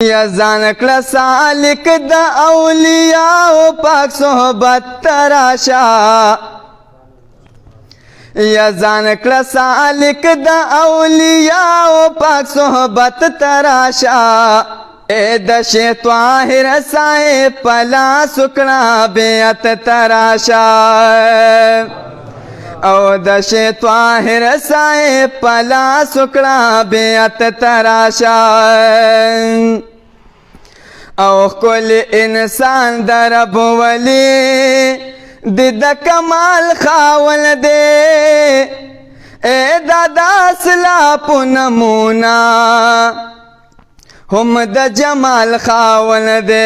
یا ځان کړه سالک د اولیاء پاک صحبت تراشا یا ځان کړه سالک د اولیاء پاک صحبت تراشا اے د طاهر صاحب پلا سکنا بیعت تراشا او د طاهر صاحب پلا سکنا بیعت تراشا او کل انسان در رب ولی د کمال خاول دے اے دادا سلاپ نمونا هم د جمال خاول دے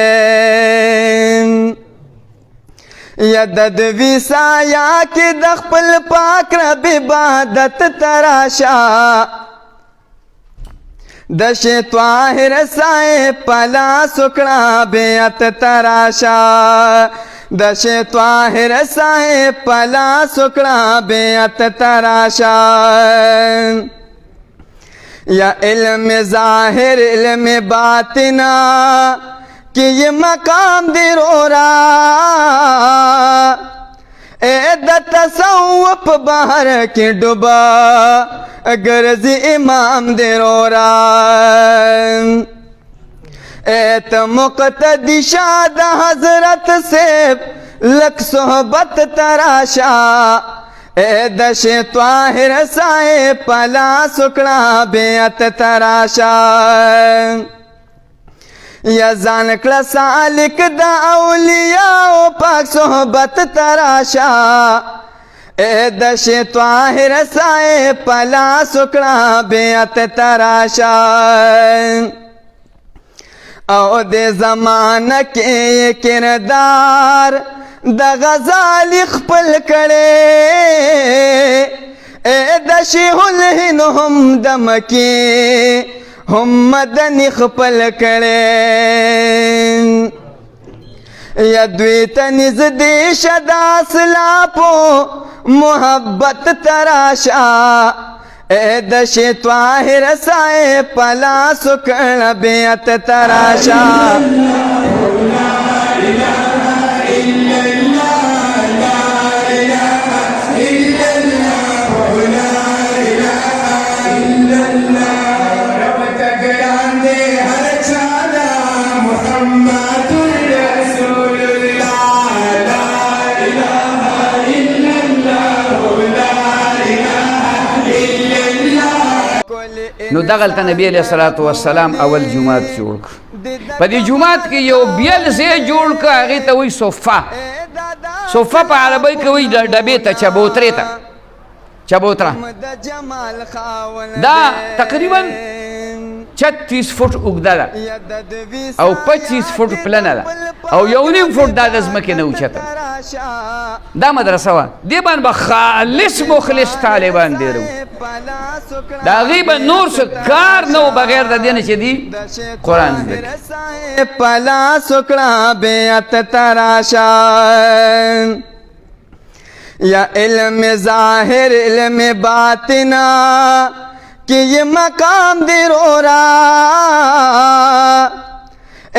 یا د ویسایا کی د خپل پاک رب عبادت تراشا د طاهر صاحب پلا سکنا بیعت تراشا د طاهر صاحب پلا سکنا بیعت تراشا یا علم ظاہر علم باطنا کہ یہ مقام دی رو رہا اے دا تصوف بہر کی ڈبا غرض امام دی رو رہا اے تا مقتدی شاد حضرت سے لک صحبت تراشا اے د طاهر صاحب پلا سکنا بیعت تراشا یا ځان کړه سالک د اولیاء پاک صحبت تراشا اے د طاهر صاحب پلا سکنا بیعت تراشا او د زمانہ کې کردار د غزال خپل کړي اے د شیخ الهند هم د مکی هم مدنی خپل کړي یا دوی ته نږدې شدا سلاپو محبت تراشا اے د طاهر صاحب پلا سکنا بیعت تراشا نو دغلته نبی علیہ الصلوۃ والسلام اول جمعات جوړ کړ په دې جمعات کې یو بیل ځای جوړ کړ هغه ته وایي صفه صفه په عربی کې وایي ډبې ته چبوترې ته چبوتره دا تقریبا 36 فوټ اوږده ده او 25 فوټ پلنه ده او 1.5 فوټ دا د ځمکې نه اوچته دا مدرسه وه دې باندې به خالص مخلص طالبان ډېر وو د هغې به نور څه کار نه و بغیر د دې نه چې دي قرآن زده کړي پلا سکنا بیعت تراشا یا علم ظاہر علم باطنا کہ یہ مقام دی رو رہا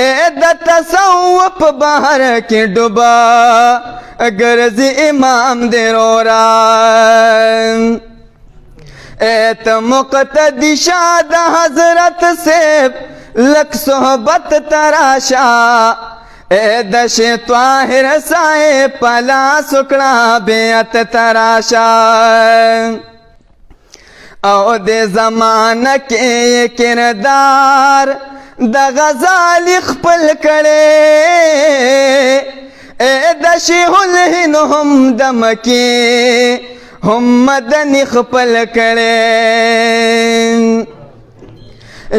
اے دا تصوف بہر کی ڈبا غرض امام دی رو رہا اے تا مقتدی شاد حضرت سے لک صحبت تراشا اے د طاهر صاحب پلا سکنا بیعت تراشا او د زمانہ کې کردار د غزال خپل کړي اے د شیخ الهند هم د مکی هم مدنی خپل کړي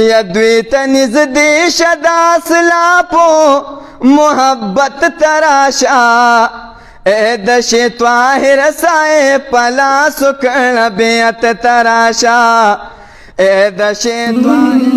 یا دوی ته نږدې شدا سلاپو محبت تراشا اے د طاهر صاحب پلا سکنا بیعت تراشا اے د طاهر